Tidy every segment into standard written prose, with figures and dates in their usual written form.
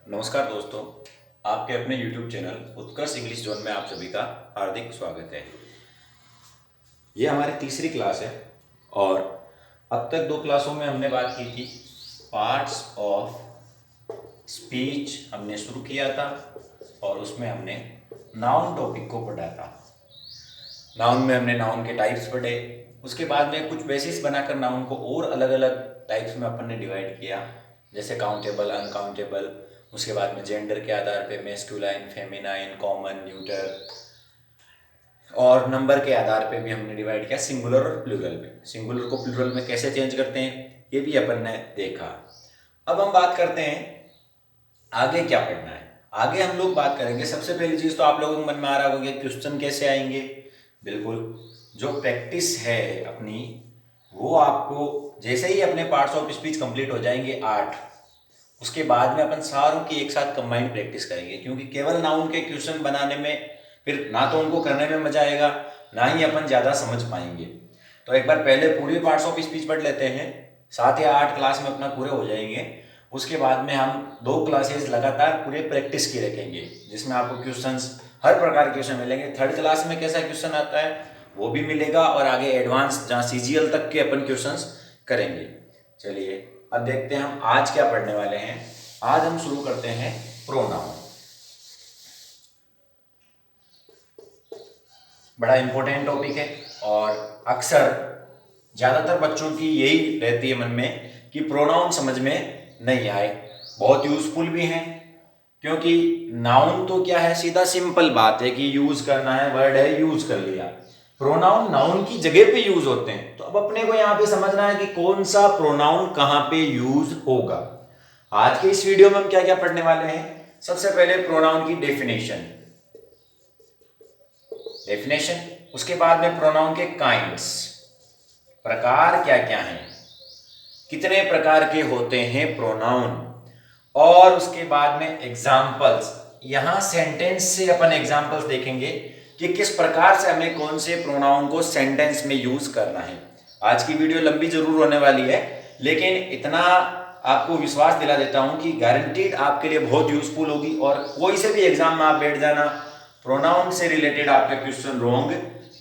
नमस्कार दोस्तों, आपके अपने YouTube चैनल उत्कर्ष इंग्लिश जोन में आप सभी का हार्दिक स्वागत है। ये हमारी तीसरी क्लास है और अब तक दो क्लासों में हमने बात की थी पार्ट्स ऑफ स्पीच हमने शुरू किया था और उसमें हमने नाउन टॉपिक को पढ़ा था। नाउन में हमने नाउन के टाइप्स पढ़े, उसके बाद में कुछ बेसिस बनाकर नाउन को और अलग अलग टाइप्स में अपन ने डिवाइड किया, जैसे काउंटेबल, अनकाउंटेबल। उसके बाद में जेंडर के आधार पे मैस्कुलाइन, फेमिनाइन, कॉमन, न्यूटर, और नंबर के आधार पे भी हमने डिवाइड किया सिंगुलर और प्लूरल में। सिंगुलर को प्लूरल में कैसे चेंज करते हैं ये भी अपन ने देखा। अब हम बात करते हैं आगे क्या पढ़ना है। आगे हम लोग बात करेंगे, सबसे पहली चीज तो आप लोगों के मन में आ रहा होगा क्वेश्चन कैसे आएंगे। बिल्कुल, जो प्रैक्टिस है अपनी वो आपको जैसे ही अपने पार्ट्स ऑफ स्पीच कंप्लीट हो जाएंगे 8, उसके बाद में अपन सारों की एक साथ कंबाइंड प्रैक्टिस करेंगे, क्योंकि केवल नाउन के क्वेश्चन बनाने में फिर ना तो उनको करने में मजा आएगा, ना ही अपन ज़्यादा समझ पाएंगे। तो एक बार पहले पूरी पार्ट्स ऑफ स्पीच पढ़ लेते हैं, 7 या 8 क्लास में अपना पूरे हो जाएंगे। उसके बाद में हम 2 क्लासेस लगातार पूरे प्रैक्टिस की रखेंगे, जिसमें आपको क्वेश्चंस हर प्रकार के क्वेश्चन मिलेंगे। 3rd क्लास में कैसा क्वेश्चन आता है वो भी मिलेगा, और आगे एडवांस जहाँ CGL तक के अपन क्वेश्चंस करेंगे। चलिए अब देखते हैं हम आज क्या पढ़ने वाले हैं। आज हम शुरू करते हैं प्रोनाउन। बड़ा इंपॉर्टेंट टॉपिक है और अक्सर ज़्यादातर बच्चों की यही रहती है मन में कि प्रोनाउन समझ में नहीं आए। बहुत यूजफुल भी हैं, क्योंकि नाउन तो क्या है, सीधा सिंपल बात है कि यूज करना है, वर्ड है, यूज कर लिया। प्रोनाउन नाउन की जगह पे यूज होते हैं, तो अब अपने को यहाँ पे समझना है कि कौन सा प्रोनाउन कहाँ पे यूज होगा। आज के इस वीडियो में हम क्या क्या पढ़ने वाले हैं। सबसे पहले प्रोनाउन की डेफिनेशन, उसके बाद में प्रोनाउन के काइंड्स, प्रकार क्या क्या हैं, कितने प्रकार के होते हैं प्रोनाउन, और उसके बाद में एग्जाम्पल्स। यहां सेंटेंस से अपन एग्जाम्पल्स देखेंगे कि किस प्रकार से हमें कौन से प्रोनाउन को सेंटेंस में यूज करना है। आज की वीडियो लंबी जरूर होने वाली है, लेकिन इतना आपको विश्वास दिला देता हूं कि गारंटीड आपके लिए बहुत यूजफुल होगी, और कोई से भी एग्जाम में आप बैठ जाना, प्रोनाउन से रिलेटेड आपका क्वेश्चन रॉन्ग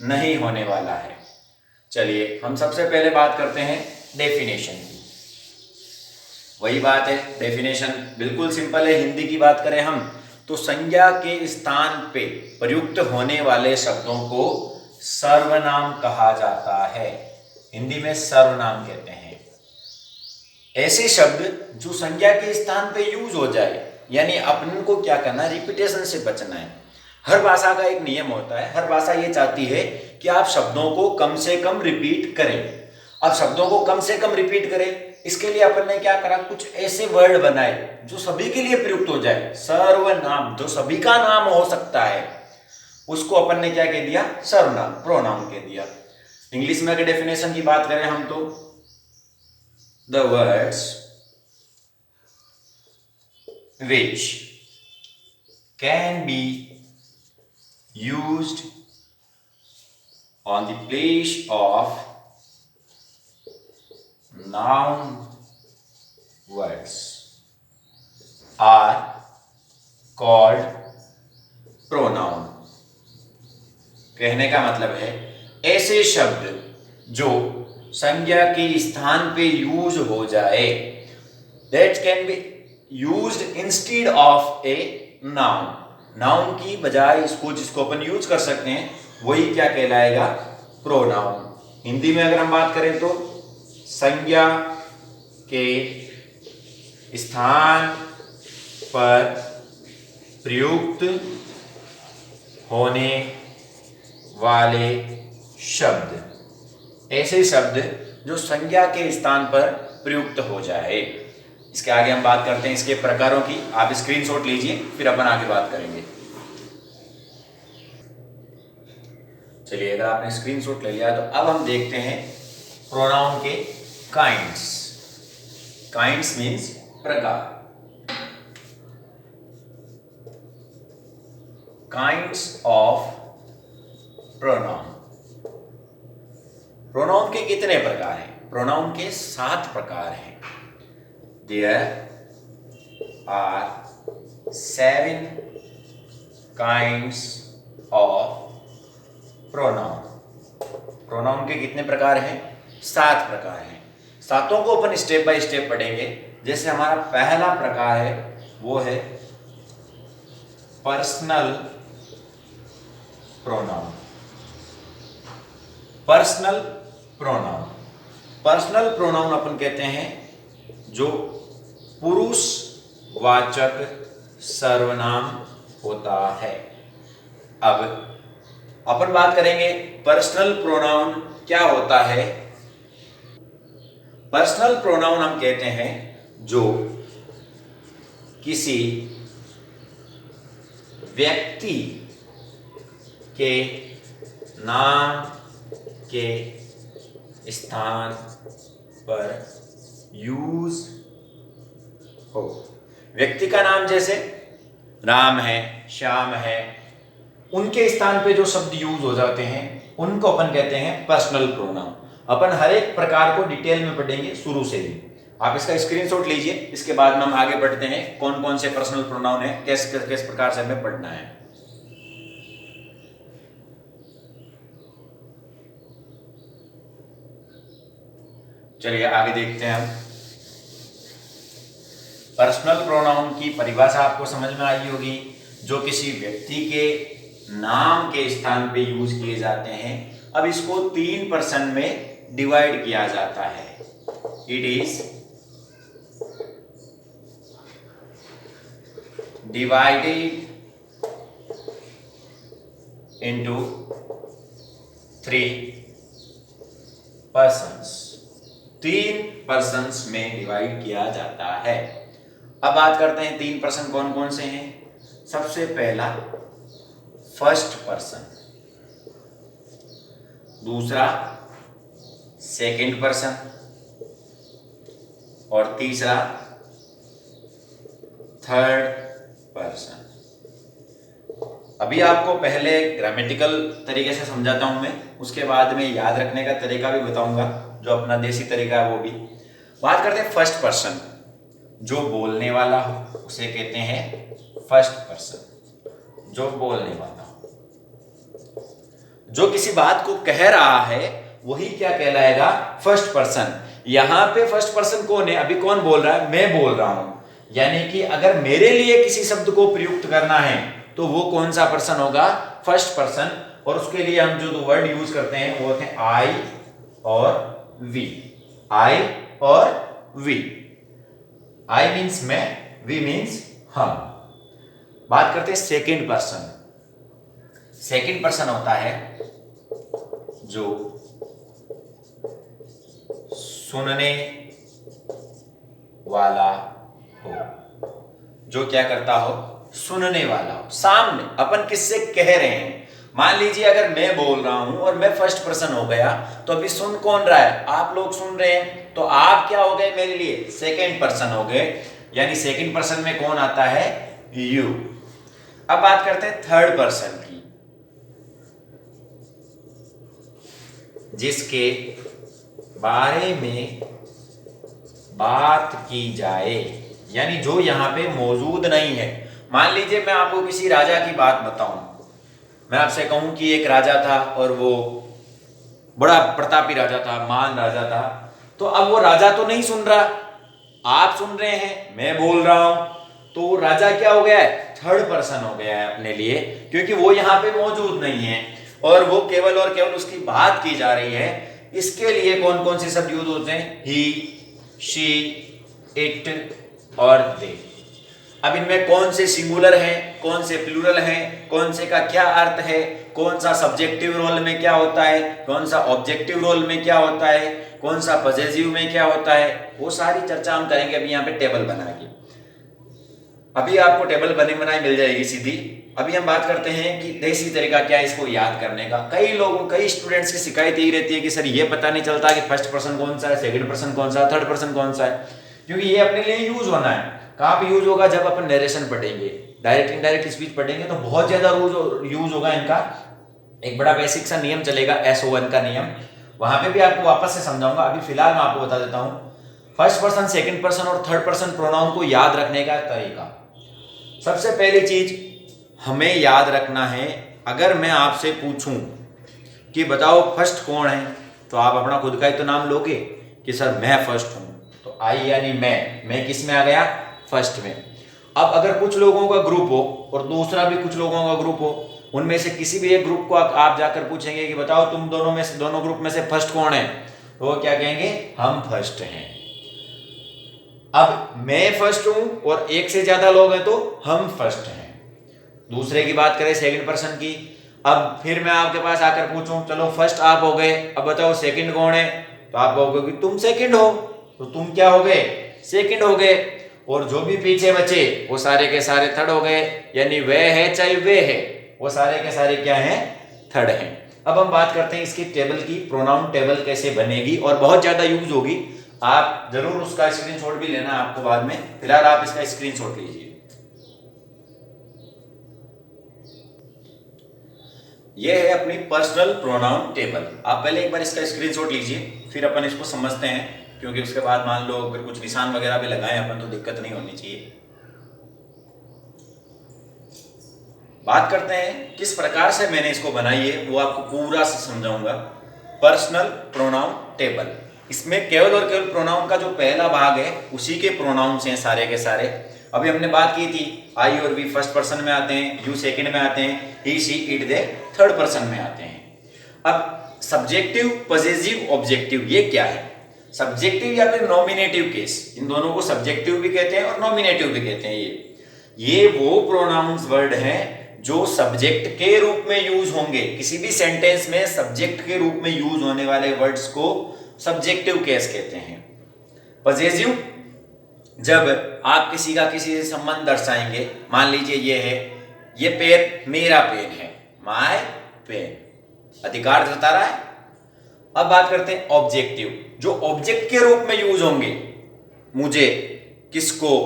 नहीं होने वाला है। चलिए हम सबसे पहले बात करते हैं डेफिनेशन की। वही बात है, डेफिनेशन बिल्कुल सिंपल है। हिंदी की बात करें हम तो संज्ञा के स्थान पे प्रयुक्त होने वाले शब्दों को सर्वनाम कहा जाता है। हिंदी में सर्वनाम कहते हैं ऐसे शब्द जो संज्ञा के स्थान पे यूज हो जाए, यानी अपन को क्या करना है, रिपीटेशन से बचना है। हर भाषा का एक नियम होता है, हर भाषा ये चाहती है कि आप शब्दों को कम से कम रिपीट करें। अब शब्दों को कम से कम रिपीट करें, इसके लिए अपन ने क्या करा, कुछ ऐसे वर्ड बनाए जो सभी के लिए प्रयुक्त हो जाए। सर्वनाम जो सभी का नाम हो सकता है, उसको अपन ने क्या कह दिया, सर्वनाम, प्रोनाउन कह दिया। इंग्लिश में अगर डेफिनेशन की बात करें हम तो the words which can be used on the place of noun words are called pronoun। कहने का मतलब है ऐसे शब्द जो संज्ञा के स्थान पे यूज हो जाए, that can be used instead of a noun। Noun की बजाय इसको, जिसको अपन यूज कर सकते हैं, वही क्या कहलाएगा, प्रोनाउन। हिंदी में अगर हम बात करें तो संज्ञा के स्थान पर प्रयुक्त होने वाले शब्द, ऐसे शब्द जो संज्ञा के स्थान पर प्रयुक्त हो जाए। इसके आगे हम बात करते हैं इसके प्रकारों की। आप स्क्रीनशॉट लीजिए, फिर अपन आगे बात करेंगे। चलिए अगर आपने स्क्रीनशॉट ले लिया तो अब हम देखते हैं प्रोनाउन के काइंड्स। काइंड्स मीन्स प्रकार। Kinds of pronoun. प्रोनाउन के कितने प्रकार हैं? प्रोनाउन के 7 प्रकार हैं। There are 7 kinds of pronoun. Pronoun के कितने प्रकार हैं? 7 प्रकार हैं। सातों को अपन स्टेप बाय स्टेप पढ़ेंगे। जैसे हमारा पहला प्रकार है वो है personal pronoun. Personal pronoun, personal pronoun अपन कहते हैं जो पुरुष वाचक सर्वनाम होता है। अब अपन बात करेंगे पर्सनल प्रोनाउन क्या होता है। पर्सनल प्रोनाउन हम कहते हैं जो किसी व्यक्ति के नाम के स्थान पर यूज हो। व्यक्ति का नाम जैसे राम है, श्याम है, उनके स्थान पे जो शब्द यूज हो जाते हैं उनको अपन कहते हैं पर्सनल प्रोनाउन। अपन हर एक प्रकार को डिटेल में पढ़ेंगे शुरू से ही। आप इसका स्क्रीनशॉट लीजिए, इसके बाद में हम आगे बढ़ते हैं कौन कौन से पर्सनल प्रोनाउन है, किस प्रकार से हमें पढ़ना है। चलिए आगे देखते हैं हम। पर्सनल प्रोनाउन की परिभाषा आपको समझ में आई होगी, जो किसी व्यक्ति के नाम के स्थान पे यूज किए जाते हैं। अब इसको 3% में डिवाइड किया जाता है। It is divided into 3 persons. 3 persons में डिवाइड किया जाता है। अब बात करते हैं 3 पर्सन कौन कौन से हैं। सबसे पहला फर्स्ट पर्सन, दूसरा सेकंड पर्सन और तीसरा थर्ड पर्सन। अभी आपको पहले ग्रामेटिकल तरीके से समझाता हूं मैं, उसके बाद में याद रखने का तरीका भी बताऊंगा, जो अपना देसी तरीका है वो भी। बात करते हैं फर्स्ट पर्सन, जो बोलने वाला हो उसे कहते हैं फर्स्ट पर्सन। जो बोलने वाला हो, जो किसी बात को कह रहा है वही क्या कहलाएगा? First person. यहां पे फर्स्ट पर्सन कौन है? अभी कौन बोल रहा है? मैं बोल रहा हूं। यानी कि अगर मेरे लिए किसी शब्द को प्रयुक्त करना है तो वो कौन सा पर्सन होगा? First person. और उसके लिए हम जो 2 वर्ड यूज करते हैं वो होते हैं आई और वी। आई और वी। आई मीन्स मैं, वी मीन्स हम। बात करते हैं सेकंड पर्सन। सेकंड पर्सन होता है जो सुनने वाला हो। जो क्या करता हो? सुनने वाला हो। सामने अपन किससे कह रहे हैं? मान लीजिए अगर मैं बोल रहा हूं और मैं फर्स्ट पर्सन हो गया तो अभी सुन कौन रहा है? आप लोग सुन रहे हैं, तो आप क्या हो गए मेरे लिए? सेकंड पर्सन हो गए। यानी सेकंड पर्सन में कौन आता है? यू। अब बात करते हैं थर्ड पर्सन की, जिसके बारे में बात की जाए, यानी जो यहां पे मौजूद नहीं है। मान लीजिए मैं आपको किसी राजा की बात बताऊं, मैं आपसे कहूं कि एक राजा था और वो बड़ा प्रतापी राजा था, महान राजा था। तो अब वो राजा तो नहीं सुन रहा, आप सुन रहे हैं, मैं बोल रहा हूं, तो राजा क्या हो गया है? थर्ड पर्सन हो गया है अपने लिए, क्योंकि वो यहां पे मौजूद नहीं है और वो केवल और केवल उसकी बात की जा रही है। इसके लिए कौन कौन से शब्द यूज होते हैं? ही, शी, इट और दे। अब इनमें कौन से सिंगुलर हैं, कौन से प्लूरल हैं, कौन से का क्या अर्थ है, कौन सा सब्जेक्टिव रोल में क्या होता है, कौन सा ऑब्जेक्टिव रोल में क्या होता है, कौन सा पॉसेसिव में क्या होता है, वो सारी चर्चा हम करेंगे अभी यहाँ पे टेबल बना के। अभी आपको टेबल बनी बनाई मिल जाएगी सीधी। अभी हम बात करते हैं कि देसी तरीका क्या है इसको याद करने का। कई स्टूडेंट्स की शिकायत यही रहती है कि सर ये पता नहीं चलता कि फर्स्ट पर्सन कौन सा है, सेकंड पर्सन कौन सा है, थर्ड पर्सन कौन सा है, क्योंकि ये अपने लिए यूज होना है। कहाँ पे यूज होगा? जब अपन नरेशन पढ़ेंगे, डायरेक्ट इनडायरेक्ट स्पीच पढ़ेंगे तो बहुत ज्यादा यूज होगा इनका। एक बड़ा बेसिक सा नियम चलेगा, SO1 का नियम, वहां पे भी आपको वापस से समझाऊंगा। अभी फिलहाल मैं आपको बता देता हूं फर्स्ट पर्सन, सेकंड पर्सन और थर्ड पर्सन प्रोनाउन को याद रखने का तरीका। सबसे पहली चीज हमें याद रखना है, अगर मैं आपसे पूछूं कि बताओ फर्स्ट कौन है, तो आप अपना खुद का ही तो नाम लोगे कि सर मैं फर्स्ट हूं, तो आई यानी मैं किस में आ गया, फर्स्ट में। अब अगर कुछ लोगों का ग्रुप हो और दूसरा भी कुछ लोगों का ग्रुप हो, उनमें से किसी भी एक ग्रुप को आप जाकर पूछेंगे कि बताओ तुम दोनों ग्रुप में से फर्स्ट कौन है, तो वो क्या कहेंगे, हम फर्स्ट हैं। अब मैं फर्स्ट हूं और एक से ज्यादा लोग हैं तो हम फर्स्ट हैं। दूसरे की बात करें सेकंड पर्सन की, अब फिर मैं आपके पास आकर पूछूं चलो फर्स्ट आप हो गए, अब बताओ सेकंड कौन है, तो आप कहोगे कि तुम सेकंड हो, तो तुम क्या हो गए, सेकंड हो गए। और जो भी पीछे बचे वो सारे के सारे थर्ड हो गए, यानी वे है चाहे वे है, वो सारे के सारे क्या हैं, थर्ड हैं। अब हम बात करते हैं इसकी टेबल की, प्रोनाउन टेबल कैसे बनेगी और बहुत ज्यादा यूज होगी, आप जरूर उसका स्क्रीनशॉट भी लेना आपको बाद में, फिलहाल आप इसका स्क्रीनशॉट लीजिए। ये है अपनी पर्सनल प्रोनाउन टेबल। आप पहले एक बार इसका स्क्रीनशॉट लीजिए, फिर अपन इसको समझते हैं, क्योंकि उसके बाद मान लो अगर कुछ निशान वगैरह भी लगाएं अपन तो दिक्कत नहीं होनी चाहिए। बात करते हैं किस प्रकार से मैंने इसको बनाई है, वो आपको पूरा से समझाऊंगा। पर्सनल प्रोनाउन टेबल, इसमें केवल और केवल प्रोनाउन का जो पहला भाग है उसी के प्रोनाउंस हैं सारे के सारे। अभी हमने बात की थी आई और वी फर्स्ट पर्सन में आते हैं, यू सेकंड में आते हैं, he she it they third person में आते हैं। अब सब्जेक्टिव पजेसिव ऑब्जेक्टिव ये क्या है, सब्जेक्टिव या फिर नॉमिनेटिव केस, इन दोनों को सब्जेक्टिव भी कहते हैं और नॉमिनेटिव भी कहते हैं। ये वो प्रोनाउंस वर्ड हैं जो सब्जेक्ट के रूप में यूज होंगे, किसी भी सेंटेंस में सब्जेक्ट के रूप में यूज होने वाले वर्ड्स को सब्जेक्टिव केस कहते हैं। पजेसिव, जब आप किसी का किसी से संबंध दर्शाएंगे, मान लीजिए ये है, ये पेन मेरा पेन है, माय पेन, अधिकार जता रहा है। अब बात करते हैं ऑब्जेक्टिव, जो ऑब्जेक्ट के रूप में यूज होंगे, मुझे, किसको,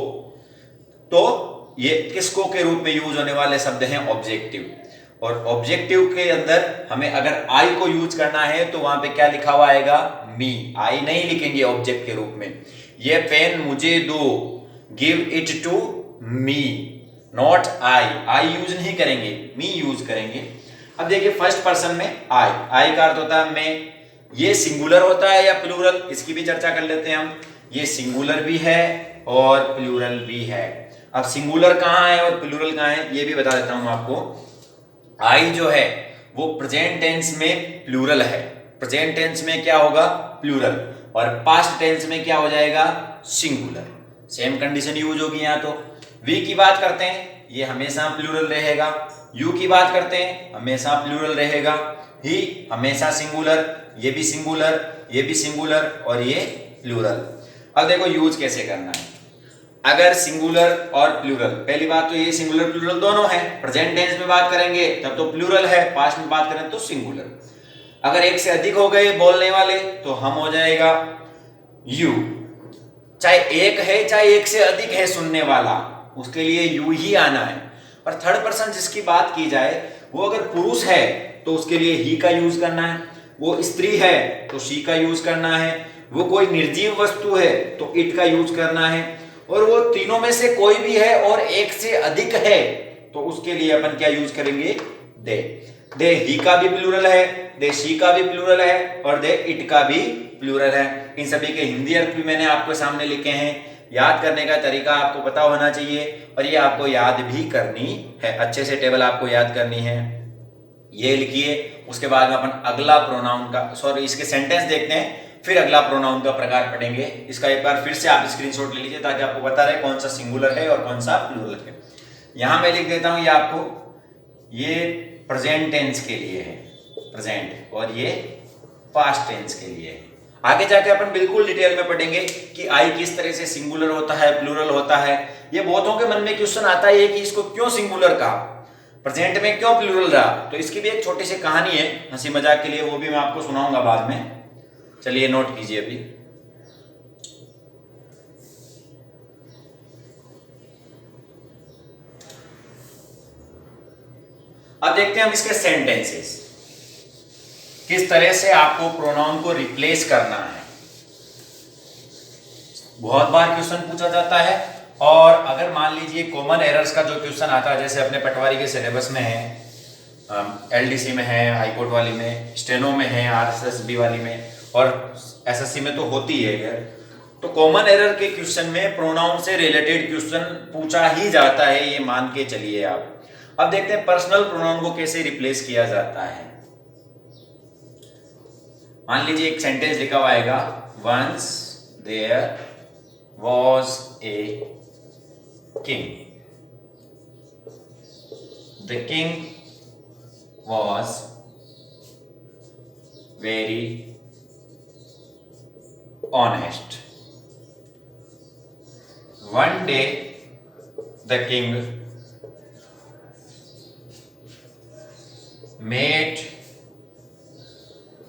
तो ये किसको के रूप में यूज होने वाले शब्द हैं ऑब्जेक्टिव। और ऑब्जेक्टिव के अंदर हमें अगर आई को यूज करना है तो वहां पे क्या लिखा हुआ आएगा, मी, आई नहीं लिखेंगे ऑब्जेक्ट के रूप में। ये पेन मुझे दो, give it to me, not I use नहीं करेंगे, मी यूज करेंगे। अब देखिए फर्स्ट पर्सन में आई का अर्थ होता है मैं, ये सिंगुलर होता है या प्लूरल, इसकी भी चर्चा कर लेते हैं हम। ये सिंगुलर भी है और प्लूरल भी है। अब सिंगुलर कहाँ है और प्लूरल कहाँ है ये भी बता देता हूं आपको। आई जो है वो प्रेजेंट टेंस में प्लूरल है, प्रेजेंट टेंस में क्या होगा, प्लूरल, और पास्ट टेंस में क्या हो जाएगा, सिंगुलर। सेम कंडीशन यूज होगी यहाँ। तो वी की बात करते हैं, ये हमेशा प्लूरल रहेगा। यू की बात करते हैं, हमेशा प्लूरल रहेगा। ही हमेशा सिंगुलर, ये भी सिंगुलर, ये भी सिंगुलर और ये प्लूरल। अब देखो यूज कैसे करना है। अगर सिंगुलर और प्लूरल, पहली बात तो ये सिंगुलर प्लूरल दोनों है, प्रेजेंट टेंस में बात करेंगे तब तो प्लूरल है, पास्ट में बात करें तो सिंगुलर। अगर एक से अधिक हो गए बोलने वाले तो हम हो जाएगा यू, चाहे एक है चाहे एक से अधिक है सुनने वाला, उसके लिए यू ही आना है। और थर्ड पर्सन जिसकी बात की जाए, वो अगर पुरुष है तो उसके लिए ही का यूज करना है, वो स्त्री है तो शी का यूज करना है, वो कोई निर्जीव वस्तु है तो इट का यूज करना है, और वो तीनों में से कोई भी है और एक से अधिक है तो उसके लिए अपन क्या यूज करेंगे, दे। दे ही का भी प्लूरल है, दे शी का भी प्लूरल है और दे इट का भी प्लूरल है। इन सभी के हिंदी अर्थ भी मैंने आपको सामने लिखे हैं। याद करने का तरीका आपको पता होना चाहिए और ये आपको याद भी करनी है, अच्छे से टेबल आपको याद करनी है। ये लिखिए, उसके बाद में अपन अगला प्रोनाउन का, सॉरी इसके सेंटेंस देखते हैं, फिर अगला प्रोनाउन का प्रकार पढ़ेंगे। इसका एक बार फिर से आप स्क्रीनशॉट ले लीजिए ताकि आपको बता रहे कौन सा सिंगुलर है और कौन सा प्लूरल है। यहां मैं लिख देता हूं ये आपको, ये प्रेजेंट टेंस के लिए है, प्रेजेंट, और ये पास्ट टेंस के लिए है। आगे जाके अपन बिल्कुल डिटेल में पढ़ेंगे कि आई किस तरह से सिंगुलर होता है, प्लूरल होता है। ये बहुतों के मन में क्वेश्चन आता है कि इसको क्यों सिंगुलर कहा, प्रेजेंट में क्यों प्लूरल रहा। तो इसकी भी एक छोटी सी कहानी है हंसी मजाक के लिए, वो भी मैं आपको सुनाऊंगा बाद में। चलिए नोट कीजिए अभी। अब देखते हैं हम इसके सेंटेंसेस, किस तरह से आपको प्रोनाउन को रिप्लेस करना है। बहुत बार क्वेश्चन पूछा जाता है और अगर मान लीजिए कॉमन एरर्स का जो क्वेश्चन आता है, जैसे अपने पटवारी के सिलेबस में है, एलडीसी में है, हाईकोर्ट वाली में, स्टेनो में है, आरएसएसबी वाली में और एसएससी में तो होती है यार, तो कॉमन एरर के क्वेश्चन में प्रोनाउन से रिलेटेड क्वेश्चन पूछा ही जाता है, ये मान के चलिए आप। अब देखते हैं पर्सनल प्रोनाउन को कैसे रिप्लेस किया जाता है। मान लीजिए एक सेंटेंस लिखा हुआ आएगा, once there was a king, the king was very honest, one day the king made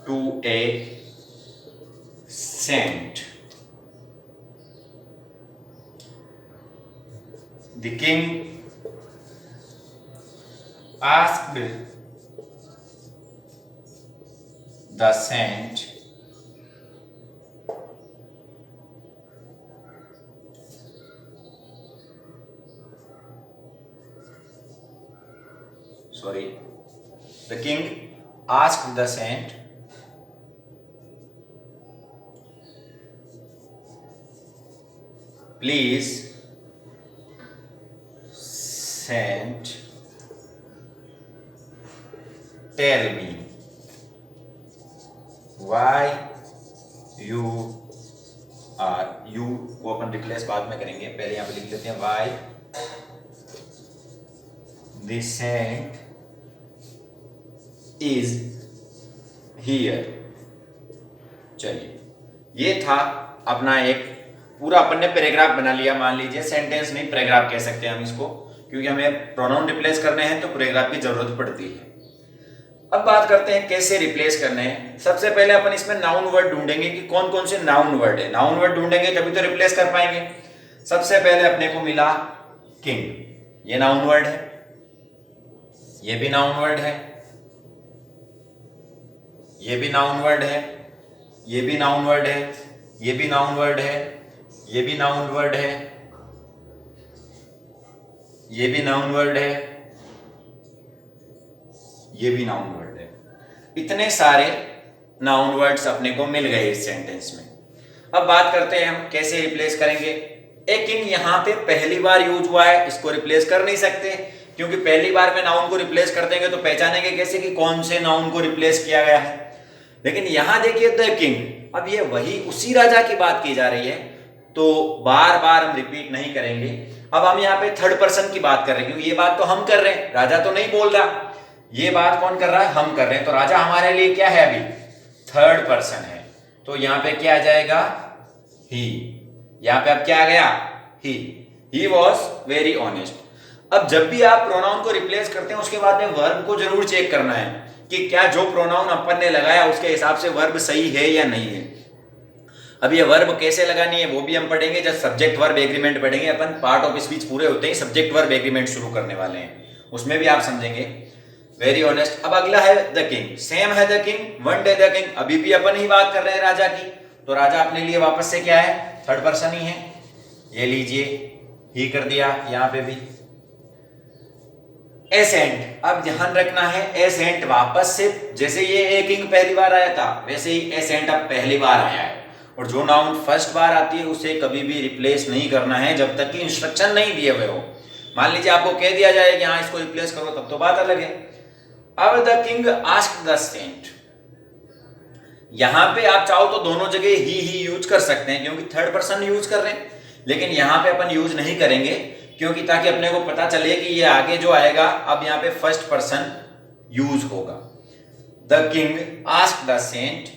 to a saint. The king asked the saint The king asked the saint please saint tell me why you are, you को अपन replace बाद में करेंगे, पहले यहां पे लिख लेते हैं why the saint is here। चलिए, ये था अपना एक पूरा अपन ने पैराग्राफ बना लिया। मान लीजिए सेंटेंस नहीं, पैराग्राफ कह सकते हैं हम इसको, क्योंकि हमें प्रोनाउन रिप्लेस करने हैं तो पैराग्राफ की जरूरत पड़ती है। अब बात करते हैं कैसे रिप्लेस करने हैं। सबसे पहले अपन इसमें नाउन वर्ड ढूंढेंगे कि कौन कौन से नाउन वर्ड है। नाउन वर्ड ढूंढेंगे तभी तो रिप्लेस कर पाएंगे। सबसे पहले अपने को मिला किंग, ये नाउन वर्ड है, ये भी नाउन वर्ड है, ये भी नाउन वर्ड है, ये भी नाउन वर्ड है, ये भी नाउन वर्ड है, ये भी नाउन वर्ड है, ये भी नाउन वर्ड है, ये भी नाउन वर्ड है। इतने सारे नाउन वर्ड्स अपने को मिल गए इस सेंटेंस में। अब बात करते हैं हम कैसे रिप्लेस करेंगे। ए किंग यहाँ पे पहली बार यूज हुआ है, इसको रिप्लेस कर नहीं सकते, क्योंकि पहली बार में नाउन को रिप्लेस कर देंगे तो पहचानेंगे कैसे कि कौन से नाउन को रिप्लेस किया गया है। लेकिन यहां देखिए द किंग, अब ये वही उसी राजा की बात की जा रही है, तो बार बार हम रिपीट नहीं करेंगे। अब हम यहाँ पे थर्ड पर्सन की बात कर रहे हैं, क्योंकि ये बात तो हम कर रहे हैं, राजा तो नहीं बोल रहा। ये बात कौन कर रहा है? हम कर रहे हैं। तो राजा हमारे लिए क्या है? अभी थर्ड पर्सन है, तो यहाँ पे क्या आ जाएगा? ही। यहाँ पे अब क्या आ गया? He was very honest. अब जब भी आप प्रोनाउन को रिप्लेस करते हैं उसके बाद में वर्ब को जरूर चेक करना है कि क्या जो प्रोनाउन अपन ने लगाया उसके हिसाब से वर्ब सही है या नहीं है। अब ये वर्ब कैसे लगानी है वो भी हम पढ़ेंगे जब सब्जेक्ट वर्ब एग्रीमेंट पढ़ेंगे अपन। पार्ट ऑफ स्पीच पूरे होते ही सब्जेक्ट वर्ब एग्रीमेंट शुरू करने वाले हैं, उसमें भी आप समझेंगे। Very honest. अब अगला है द किंग, सेम है the king, one day the king. अभी भी अपन ही बात कर रहे हैं राजा की, तो राजा अपने लिए वापस से क्या है? थर्ड पर्सन ही है। ये लीजिए, ही कर दिया यहां पे भी। एसेंट, अब ध्यान रखना है एसेंट वापस से, जैसे ये ए किंग पहली बार आया था वैसे ही एसेंट अब पहली बार आया है। और जो नाउन फर्स्ट बार आती है उसे कभी भी रिप्लेस नहीं करना है जब तक कि इंस्ट्रक्शन नहीं दिए हुए हो। मान लीजिए आपको कह दिया जाए कि हाँ इसको रिप्लेस करो, तब तो बात अलग है। अब the king asked the saint, यहां पे आप चाहो तो दोनों जगह ही यूज कर सकते हैं क्योंकि थर्ड पर्सन यूज कर रहे हैं, लेकिन यहां पे अपन यूज नहीं करेंगे क्योंकि ताकि अपने को पता चले कि ये आगे जो आएगा अब यहाँ पे फर्स्ट पर्सन यूज होगा। The king asked the saint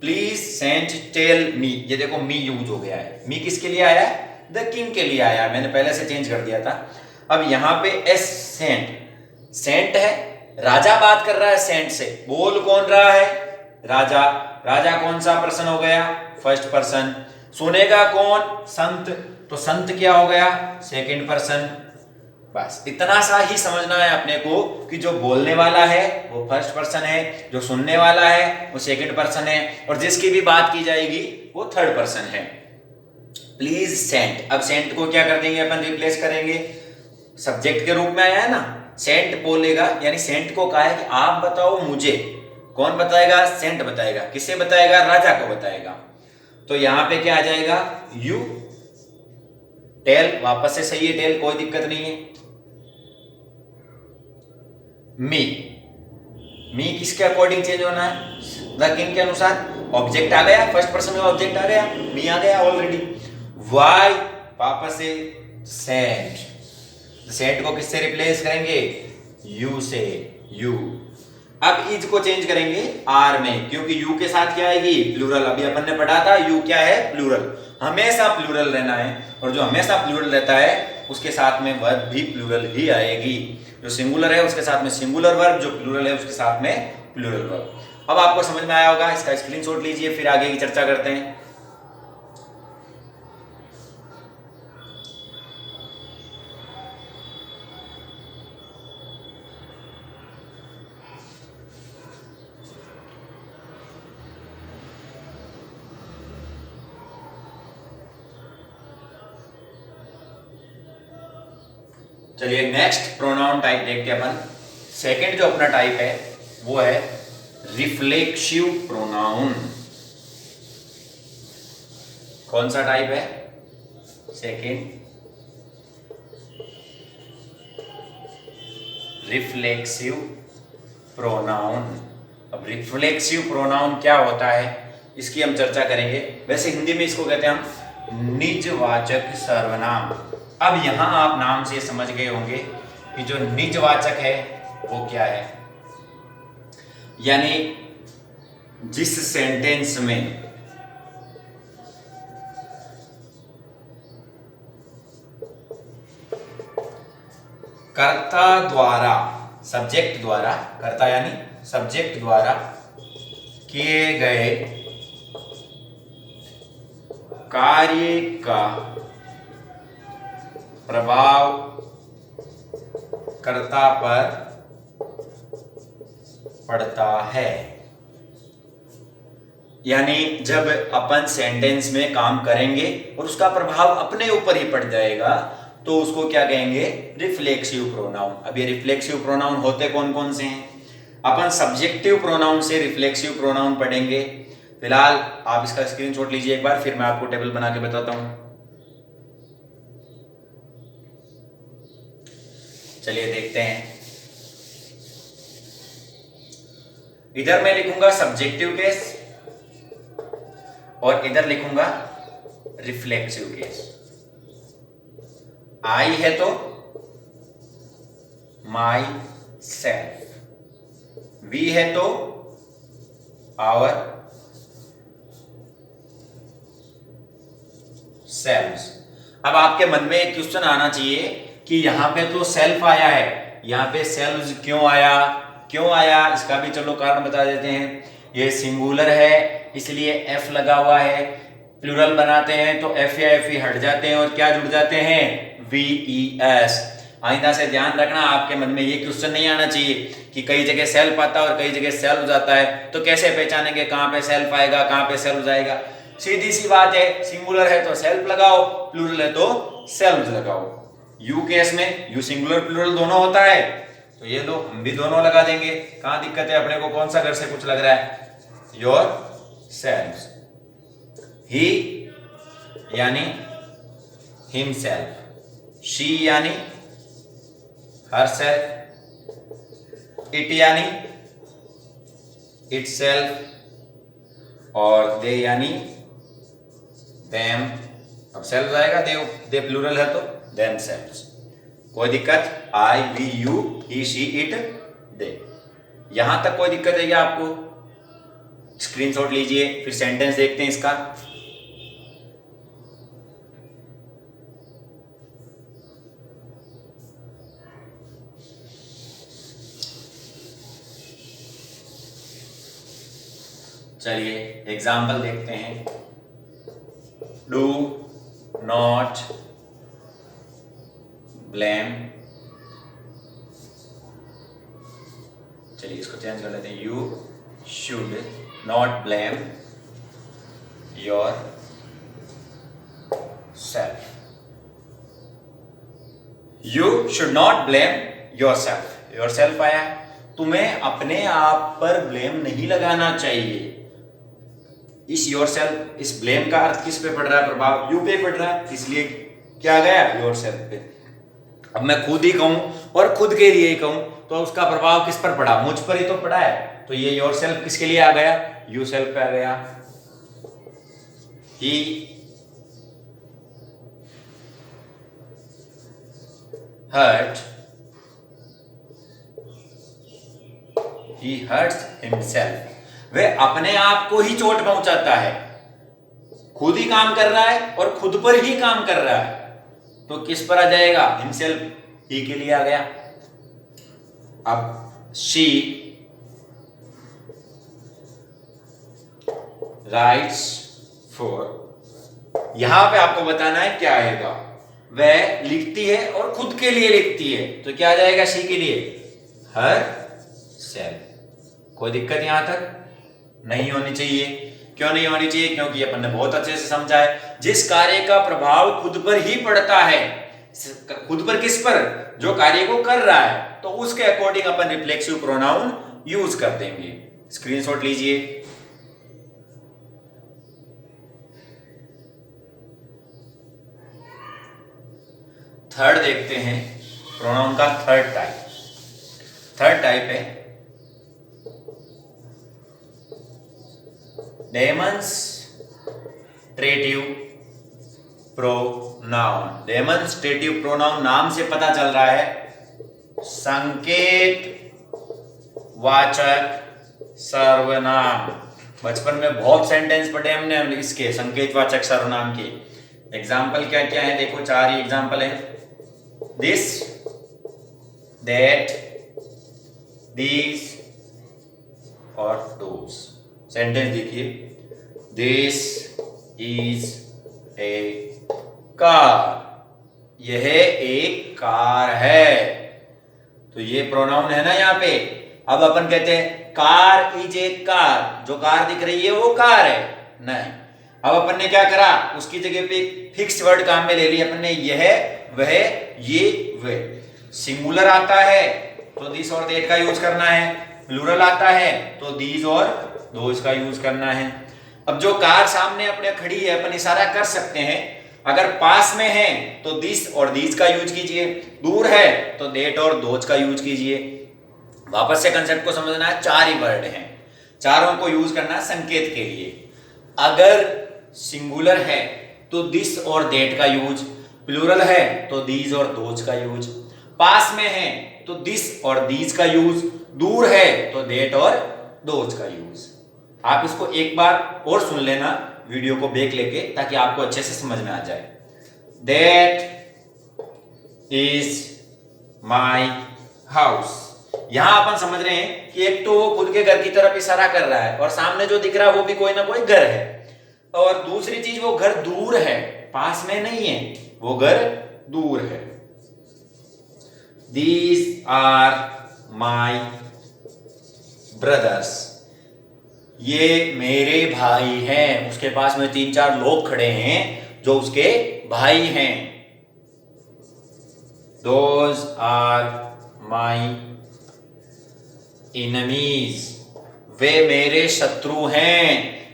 please saint tell me. ये देखो मी यूज हो गया है। मी किसके लिए आया है? द किंग के लिए आया है, मैंने पहले से चेंज कर दिया था। अब यहाँ पे एस सेंट, सेंट है, राजा बात कर रहा है सेंट से। बोल कौन रहा है? राजा। राजा कौन सा पर्सन हो गया? First person. सुनेगा कौन? संत। तो संत क्या हो गया? Second person. बस इतना सा ही समझना है अपने को कि जो बोलने वाला है वो फर्स्ट पर्सन है, जो सुनने वाला है वो सेकंड पर्सन है, और जिसकी भी बात की जाएगी वो थर्ड पर्सन है। Please saint. अब सेंट को क्या कर देंगे अपन, रिप्लेस करेंगे, सब्जेक्ट के रूप में आया है ना, सेंट बोलेगा, यानी सेंट को कहा है कि आप बताओ मुझे। कौन बताएगा, सेंट बताएगा। किसे बताएगा, राजा को बताएगा। तो यहां पे क्या आ जाएगा, यू टेल, वापस से सही है टेल, कोई दिक्कत नहीं है। मी, मी किसके अकॉर्डिंग चेंज होना है, द किंग के अनुसार। ऑब्जेक्ट आ गया, फर्स्ट पर्सन का ऑब्जेक्ट आ गया, मी आ गया ऑलरेडी। वाई, वापस से सेंट, सेंट को किससे रिप्लेस करेंगे, यू से, यू। अब इज को चेंज करेंगे आर में, क्योंकि यू के साथ क्या आएगी, प्लूरल। अभी अपन ने पढ़ा था यू क्या है, प्लूरल, हमेशा प्लूरल रहना है। और जो हमेशा प्लूरल रहता है उसके साथ में वर्ब भी प्लूरल ही आएगी। जो सिंगुलर है उसके साथ में सिंगुलर वर्ब, जो प्लूरल है उसके साथ में प्लूरल वर्ब। अब आपको समझ में आया होगा, इसका स्क्रीनशॉट लीजिए, फिर आगे की चर्चा करते हैं। चलिए नेक्स्ट प्रोनाउन टाइप देखते हैं अपन। सेकंड जो अपना टाइप है वो है रिफ्लेक्सिव प्रोनाउन। कौन सा टाइप है, सेकंड, रिफ्लेक्सिव प्रोनाउन। अब रिफ्लेक्सिव प्रोनाउन क्या होता है इसकी हम चर्चा करेंगे। वैसे हिंदी में इसको कहते हैं हम निजवाचक सर्वनाम। अब यहां आप नाम से समझ गए होंगे कि जो निजवाचक है वो क्या है, यानी जिस सेंटेंस में कर्ता द्वारा, सब्जेक्ट द्वारा, कर्ता यानी सब्जेक्ट द्वारा किए गए कार्य का प्रभाव कर्ता पर पड़ता है। यानी जब अपन सेंटेंस में काम करेंगे और उसका प्रभाव अपने ऊपर ही पड़ जाएगा तो उसको क्या कहेंगे, रिफ्लेक्सिव प्रोनाउन। अब ये रिफ्लेक्सिव प्रोनाउन होते कौन कौन से हैं, अपन सब्जेक्टिव प्रोनाउन से रिफ्लेक्सिव प्रोनाउन पढ़ेंगे। फिलहाल आप इसका स्क्रीनशॉट लीजिए एक बार, फिर मैं आपको टेबल बना के बताता हूं। चलिए देखते हैं। इधर मैं लिखूंगा सब्जेक्टिव केस और इधर लिखूंगा रिफ्लेक्सिव केस। आई है तो माई सेल्फ, वी है तो आवर सेल्व्स। अब आपके मन में एक क्वेश्चन आना चाहिए कि यहां पे तो सेल्फ आया है, यहां पे सेल्व्स क्यों आया, क्यों आया, इसका भी चलो कारण बता देते हैं। ये सिंगुलर है इसलिए एफ लगा हुआ है, प्लूरल बनाते हैं तो एफ या एफ ही हट जाते हैं और क्या जुड़ जाते हैं, वी ई एस। आइंदा से ध्यान रखना, आपके मन में ये क्वेश्चन नहीं आना चाहिए कि कई जगह सेल्फ आता है और कई जगह सेल्व जाता है, तो कैसे पहचानेंगे कहां पे सेल्फ आएगा कहां पे सेल्व जाएगा। सीधी सी बात है, सिंगुलर है तो सेल्फ लगाओ, प्लूरल है तो सेल्व्स लगाओ। यू केस में यू सिंगुलर प्लूरल दोनों होता है, तो ये लो हम भी दोनों लगा देंगे। कहां दिक्कत है, अपने को कौन सा घर से कुछ लग रहा है, योर सेल्व्स। ही यानी हिमसेल्फ, शी यानी हरसेल्फ, इट यानी इटसेल्फ और दे यानी देम। अब सेल्फ आएगा, दे प्लूरल है तो देम सेल्व्स। कोई दिक्कत, I we you he she it they, यहां तक कोई दिक्कत है क्या आपको? स्क्रीनशॉट लीजिए, फिर सेंटेंस देखते हैं इसका। चलिए एग्जाम्पल देखते हैं। डू नॉट ब्लेम, चलिए इसको चेंज कर लेते हैं, you should not blame your self. You should not blame your self. Your self आया है, तुम्हें अपने आप पर ब्लेम नहीं लगाना चाहिए। इस योर सेल्फ, इस ब्लेम का अर्थ किस पे पड़ रहा है? प्रभाव यू पे पड़ रहा है, इसलिए क्या गया? योर सेल्फ पे। अब मैं खुद ही कहूं और खुद के लिए ही कहूं तो उसका प्रभाव किस पर पड़ा? मुझ पर ही तो पड़ा है। तो ये योर सेल्फ किसके लिए आ गया? यू सेल्फ पे आ गया। ही hurts himself। वह अपने आप को ही चोट पहुंचाता है। खुद ही काम कर रहा है और खुद पर ही काम कर रहा है, तो किस पर आ जाएगा? himself, ही के लिए आ गया। अब she writes for, यहां पे आपको बताना है क्या आएगा। वह लिखती है और खुद के लिए लिखती है, तो क्या आ जाएगा? शी के लिए हर सेल्फ। कोई दिक्कत यहां तक नहीं होनी चाहिए। क्यों नहीं होनी चाहिए? क्योंकि अपन ने बहुत अच्छे से समझा है, जिस कार्य का प्रभाव खुद पर ही पड़ता है, खुद पर किस पर? जो कार्य को कर रहा है, तो उसके अकॉर्डिंग अपन रिफ्लेक्सिव प्रोनाउन यूज कर देंगे। स्क्रीनशॉट लीजिए। थर्ड देखते हैं प्रोनाउन का थर्ड टाइप। थर्ड टाइप है डेमोन्स्ट्रेटिव प्रोनाउन। डेमोन्स्ट्रेटिव प्रोनाउन नाम से पता चल रहा है संकेत वाचक सर्वनाम। बचपन में बहुत सेंटेंस पढ़े हमने इसके संकेत वाचक सर्वनाम के। एग्जाम्पल क्या क्या है? देखो, 4 ही एग्जाम्पल है। दिस, दैट, दीज और दोस। सेंटेंस देखिए, दिस इज ए कार। यह एक कार है। तो ये प्रोनाउन है ना यहाँ पे। अब अपन कहते हैं कार इज ए कार, जो कार दिख रही है वो कार है? नहीं। अब अपन ने क्या करा? उसकी जगह पे फिक्स वर्ड काम में ले लिया अपन ने। यह, वह, ये, वह। सिंगुलर आता है तो दिस और दैट का यूज करना है। प्लूरल आता है तो दीज और दोज का यूज करना है। अब जो कार सामने अपने खड़ी है, अपन इशारा कर सकते हैं। अगर पास में है तो दिस और दीज का यूज कीजिए, दूर है तो दैट और दोज का यूज कीजिए। वापस से कंसेप्ट को समझना है। 4 ही वर्ड हैं, चारों को यूज करना है संकेत के लिए। अगर सिंगुलर है तो दिस और दैट का यूज, प्लूरल है तो दीज और दोज का यूज, पास में है तो दिस और दीज का यूज, दूर है तो दैट और दोज का यूज। आप इसको एक बार और सुन लेना वीडियो को ब्रेक लेके, ताकि आपको अच्छे से समझ में आ जाए। That is my house. यहां अपन समझ रहे हैं कि एक तो वो खुद के घर की तरफ इशारा कर रहा है और सामने जो दिख रहा है वो भी कोई ना कोई घर है, और दूसरी चीज वो घर दूर है, पास में नहीं है, वो घर दूर है। These are my brothers। ये मेरे भाई हैं। उसके पास में 3-4 लोग खड़े हैं जो उसके भाई हैं। Those are my enemies। वे मेरे शत्रु हैं।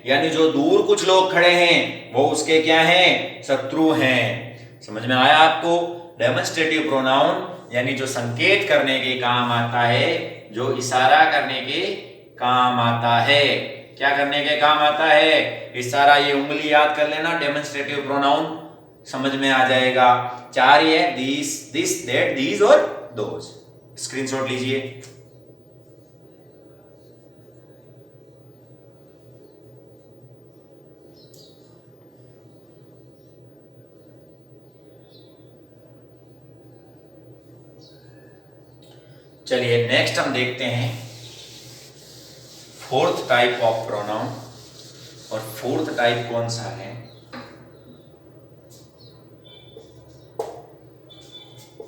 यानी जो दूर कुछ लोग खड़े हैं वो उसके क्या हैं? शत्रु हैं। समझ में आया आपको? डेमोन्स्ट्रेटिव प्रोनाउन यानी जो संकेत करने के काम आता है, जो इशारा करने के काम आता है। क्या करने के काम आता है? इशारा। ये उंगली याद कर लेना, डेमोन्स्ट्रेटिव प्रोनाउन समझ में आ जाएगा। 4 ही है, दिस, दिस, दैट, दीज और दोज। स्क्रीनशॉट लीजिए। चलिए नेक्स्ट हम देखते हैं 4th टाइप ऑफ प्रोनाउन। और 4th टाइप कौन सा है?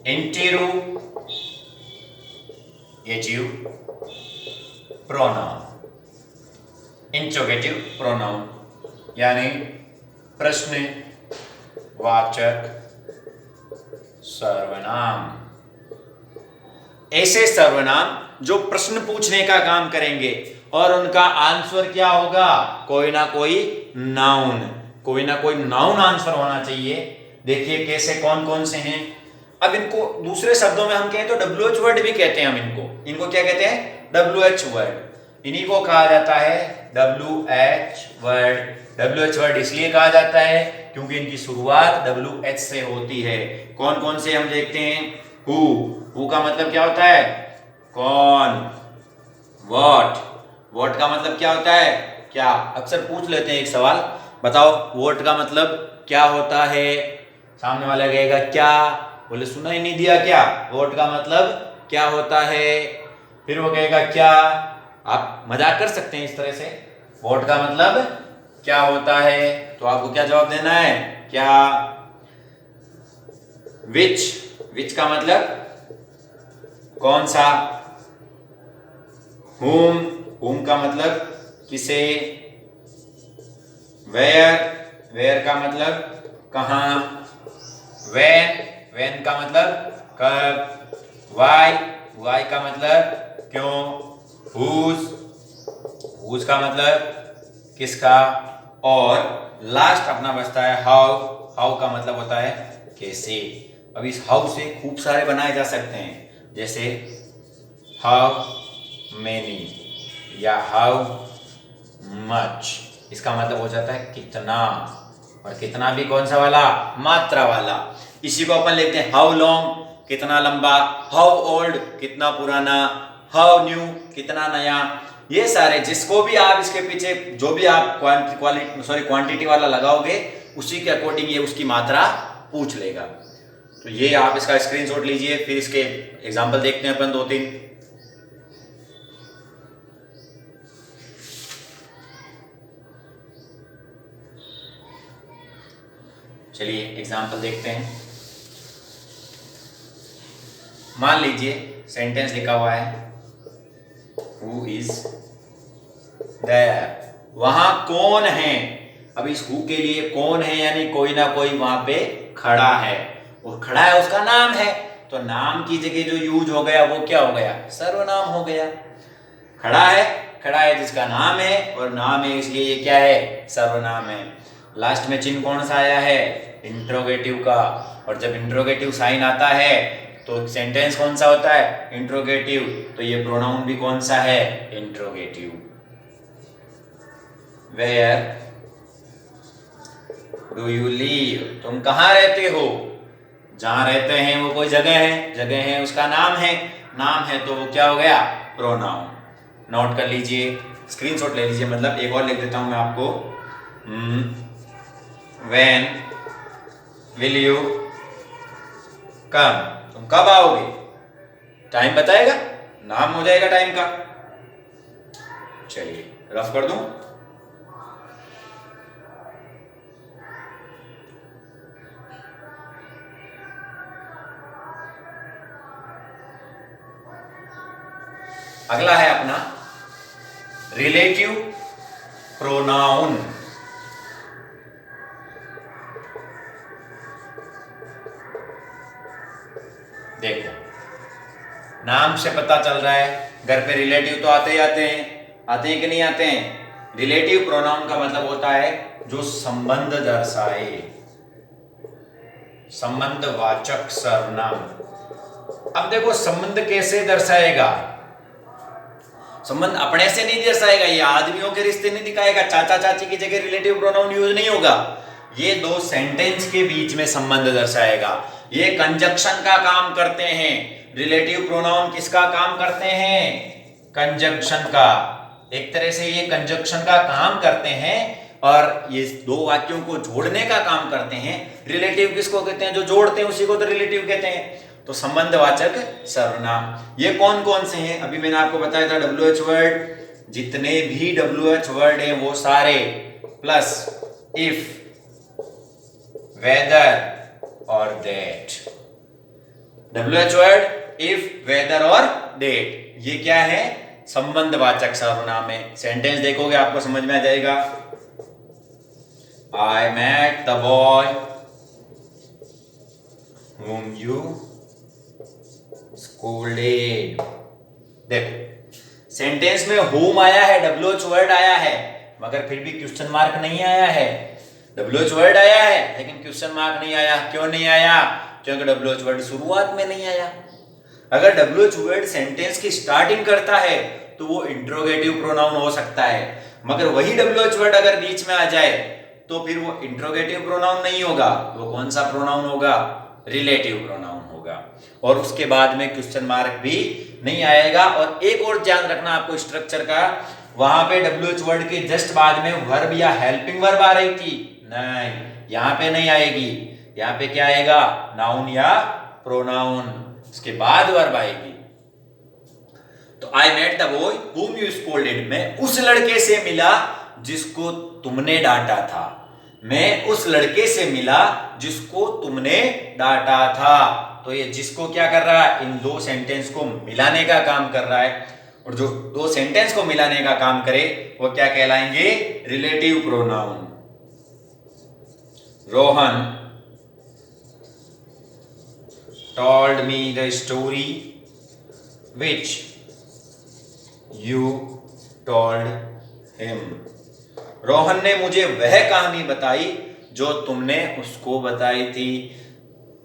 Interrogative pronoun. इंट्रोगेटिव प्रोनाउन यानी प्रश्न वाचक सर्वनाम। ऐसे सर्वनाम जो प्रश्न पूछने का काम करेंगे और उनका आंसर क्या होगा, कोई ना कोई नाउन, कोई ना कोई नाउन आंसर होना चाहिए। देखिए कैसे कौन कौन से हैं। अब इनको दूसरे शब्दों में हम कहें तो WH वर्ड भी कहते हैं। हम इनको क्या कहते हैं, WH वर्ड। इन्हीं को कहा जाता है WH वर्ड। WH वर्ड इसलिए कहा जाता है क्योंकि इनकी शुरुआत WH से होती है। कौन कौन से हम देखते हैं, हु का मतलब क्या होता है, कौन। व्हाट का मतलब क्या होता है, क्या। अक्सर पूछ लेते हैं एक सवाल, बताओ व्हाट का मतलब क्या होता है। सामने वाला कहेगा क्या, बोले सुना ही नहीं दिया क्या, व्हाट का मतलब क्या होता है। फिर वो कहेगा क्या, आप मजाक कर सकते हैं इस तरह से, व्हाट का मतलब क्या होता है, तो आपको क्या जवाब देना है, क्या। विच का मतलब कौन सा। whom का मतलब किसे। where का मतलब कहाँ। when का मतलब कब। why का मतलब क्यों। whose का मतलब किसका। और लास्ट अपना बचता है हाउ का मतलब होता है कैसे। अब इस हाउ से खूब सारे बनाए जा सकते हैं, जैसे हाउ मेनी या हाउ मच, इसका मतलब हो जाता है कितना। और कितना भी कौन सा वाला, मात्रा वाला। इसी को अपन लिखते हैं हाउ लॉन्ग, कितना लंबा। हाउ ओल्ड, कितना पुराना। हाउ न्यू, कितना नया। ये सारे जिसको भी आप इसके पीछे जो भी आप क्वांटिटी वाला लगाओगे, उसी के अकॉर्डिंग ये उसकी मात्रा पूछ लेगा। तो ये आप इसका स्क्रीनशॉट लीजिए, फिर इसके एग्जांपल देखते हैं अपन 2-3। चलिए एग्जांपल देखते हैं। मान लीजिए सेंटेंस लिखा हुआ है हु इज देयर, वहां कौन है। अब इस हु के लिए कौन है, यानी कोई ना कोई वहां पे खड़ा है, और खड़ा है उसका नाम है, तो नाम की जगह जो यूज हो गया वो क्या हो गया, सर्वनाम हो गया। खड़ा है जिसका नाम है, और नाम है इसलिए ये क्या है, सर्वनाम है। लास्ट में चिन्ह कौन सा आया है, इंट्रोगेटिव का। और जब इंट्रोगेटिव साइन आता है तो सेंटेंस कौन सा होता है, इंट्रोगेटिव। तो ये प्रोनाउन भी कौन सा है, interrogative. Where do you live, तुम कहाँ रहते हो। जहां रहते हैं वो कोई जगह है उसका नाम है तो वो क्या हो गया, प्रोनाउन। नोट कर लीजिए, स्क्रीनशॉट ले लीजिए, मतलब एक और लिख देता हूं मैं आपको। व्हेन विल यू कम, तुम कब आओगे। टाइम बताएगा, नाम हो जाएगा टाइम का। चलिए रफ कर दूं। अगला है अपना रिलेटिव प्रोनाउन। देखो नाम से पता चल रहा है, घर पे रिलेटिव तो आते हैं कि नहीं आते हैं। रिलेटिव प्रोनाउन का मतलब होता है जो संबंध दर्शाए, संबंधवाचक सर्वनाम। अब देखो संबंध कैसे दर्शाएगा, संबंध अपने से नहीं दर्शाएगा, ये आदमियों के रिश्ते नहीं दिखाएगा। चाचा चाची की जगह रिलेटिव प्रोनाउन यूज नहीं होगा। ये दो सेंटेंस के बीच में संबंध दर्शाएगा। ये कंजक्शन का काम करते हैं। रिलेटिव प्रोनाउन किसका काम करते हैं, कंजक्शन का। एक तरह से ये कंजक्शन का काम करते हैं और ये दो वाक्यों को जोड़ने का काम करते हैं। रिलेटिव किसको कहते हैं, जो जोड़ते हैं उसी को तो रिलेटिव कहते हैं। तो संबंधवाचक सर्वनाम ये कौन कौन से हैं, अभी मैंने आपको बताया था WH वर्ड। जितने भी WH वर्ड हैं वो सारे, प्लस इफ, वेदर और that. WH word if, whether और डेट, ये क्या है, संबंधवाचक सर्वनाम है। सेंटेंस देखोगे आपको समझ में आ जाएगा। I met the boy whom you scolded। देखो सेंटेंस में whom आया है, WH वर्ड आया है, मगर फिर भी क्वेश्चन मार्क नहीं आया है। WH वर्ड आया है लेकिन क्वेश्चन मार्क नहीं आया। क्यों नहीं आया? क्योंकि WH वर्ड शुरुआत में नहीं आया। अगर WH वर्ड सेंटेंस की स्टार्टिंग करता है तो वो इंट्रोगेटिव प्रोनाउन हो सकता है, मगर वही WH वर्ड अगर बीच में आ जाए तो फिर वो इंट्रोगेटिव प्रोनाउन नहीं होगा। वो कौन सा प्रोनाउन होगा? रिलेटिव प्रोनाउन होगा। और उसके बाद में क्वेश्चन मार्क भी नहीं आएगा। और एक और ध्यान रखना आपको स्ट्रक्चर का, वहां पे WH वर्ड के जस्ट बाद में वर्ब या हेल्पिंग वर्ब आ रही थी, नहीं, यहाँ पे नहीं आएगी। यहाँ पे क्या आएगा? नाउन या प्रोनाउन, उसके बाद वर्ब आएगी। तो I met the boy whom you scolded, मैं उस लड़के से मिला जिसको तुमने डांटा था। मैं उस लड़के से मिला जिसको तुमने डांटा था। तो ये जिसको क्या कर रहा है? इन दो सेंटेंस को मिलाने का काम कर रहा है। और जो दो सेंटेंस को मिलाने का काम करे वो क्या कहलाएंगे? Relative pronoun. Rohan told me the story which you told him। Rohan ने मुझे वह कहानी बताई जो तुमने उसको बताई थी।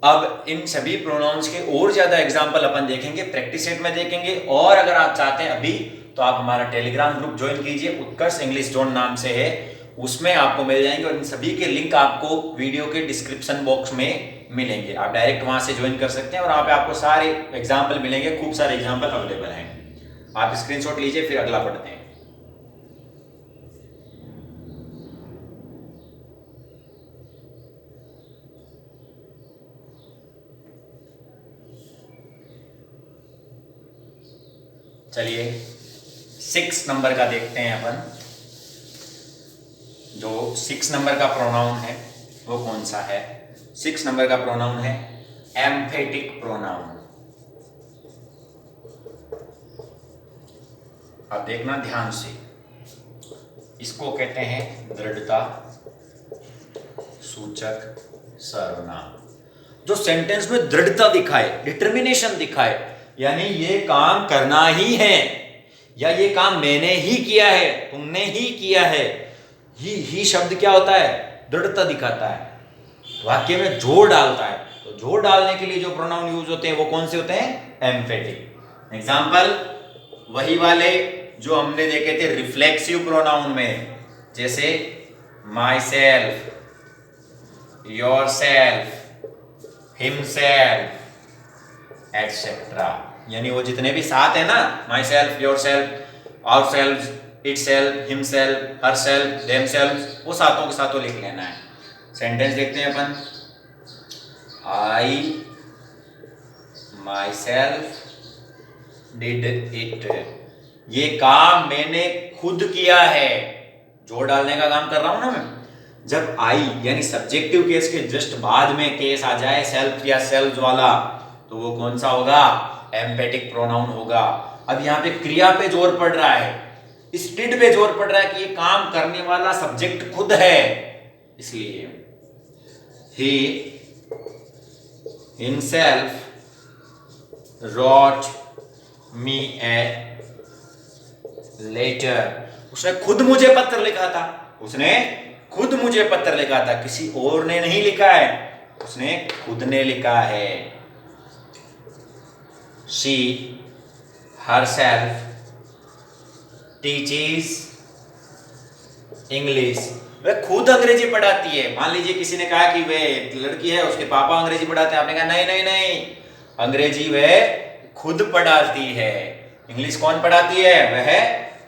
अब इन सभी प्रोनाउंस के और ज्यादा एग्जाम्पल अपन देखेंगे, प्रैक्टिस सेट में देखेंगे। और अगर आप चाहते हैं अभी तो आप हमारा टेलीग्राम ग्रुप ज्वाइन कीजिए, उत्कर्ष इंग्लिश जोन नाम से है, उसमें आपको मिल जाएंगे। और इन सभी के लिंक आपको वीडियो के डिस्क्रिप्शन बॉक्स में मिलेंगे। आप डायरेक्ट वहां से ज्वाइन कर सकते हैं और वहां पे आपको सारे एग्जाम्पल मिलेंगे, खूब सारे एग्जाम्पल अवेलेबल हैं। आप स्क्रीनशॉट लीजिए, फिर अगला पढ़ते हैं। चलिए 6 नंबर का देखते हैं अपन। जो 6 नंबर का प्रोनाउन है वो कौन सा है? 6 नंबर का प्रोनाउन है एम्फेटिक प्रोनाउन। अब देखना ध्यान से, इसको कहते हैं दृढ़ता सूचक सर्वनाम। जो सेंटेंस में दृढ़ता दिखाए, डिटर्मिनेशन दिखाए, यानी ये काम करना ही है, या ये काम मैंने ही किया है, तुमने ही किया है। ही शब्द क्या होता है? दृढ़ता दिखाता है, वाक्य में जोर डालता है। तो जोर डालने के लिए जो प्रोनाउन यूज होते हैं वो कौन से होते हैं? एम्फेटिक। एग्जाम्पल वही वाले जो हमने देखे थे रिफ्लेक्सिव प्रोनाउन में, जैसे myself, yourself, himself etcetera. यानी वो जितने भी सात है ना, myself, yourself, ourself, itself, himself, herself, themself, वो सातों के सातों लिख लेना है। सेंटेंस देखते हैं अपन। आई माई सेल्फ डिड इट, ये काम मैंने खुद किया है। जोर डालने का काम कर रहा हूं ना मैं। जब आई यानी सब्जेक्टिव केस के जस्ट बाद में केस आ जाए सेल्फ या सेल्फ वाला, तो वो कौन सा होगा? एम्फेटिक प्रोनाउन होगा। अब यहाँ पे क्रिया पे जोर पड़ रहा है, इस डिड पे जोर पड़ रहा है कि ये काम करने वाला सब्जेक्ट खुद है, इसलिए he himself wrote me a letter। उसने खुद मुझे पत्र लिखा था, उसने खुद मुझे पत्र लिखा था, किसी और ने नहीं लिखा है, उसने खुद ने लिखा है। She herself teaches English। वह खुद अंग्रेजी पढ़ाती है। मान लीजिए किसी ने कहा कि वह लड़की है, उसके पापा अंग्रेजी पढ़ाते हैं, आपने कहा नहीं नहीं नहीं, अंग्रेजी वह खुद पढ़ाती है। इंग्लिश कौन पढ़ाती है? वह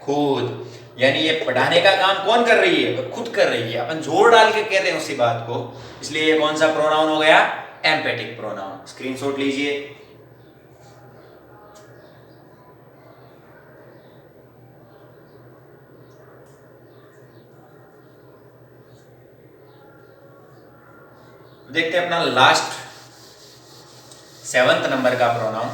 खुद। यानी ये पढ़ाने का काम कौन कर रही है? वह खुद कर रही है। अपन जोर डाल के कह रहे हैं उसी बात को, इसलिए ये कौन सा प्रोनाउन हो गया? Emphatic pronoun. स्क्रीनशॉट लीजिए। देखते हैं अपना लास्ट 7th नंबर का प्रोनाउन,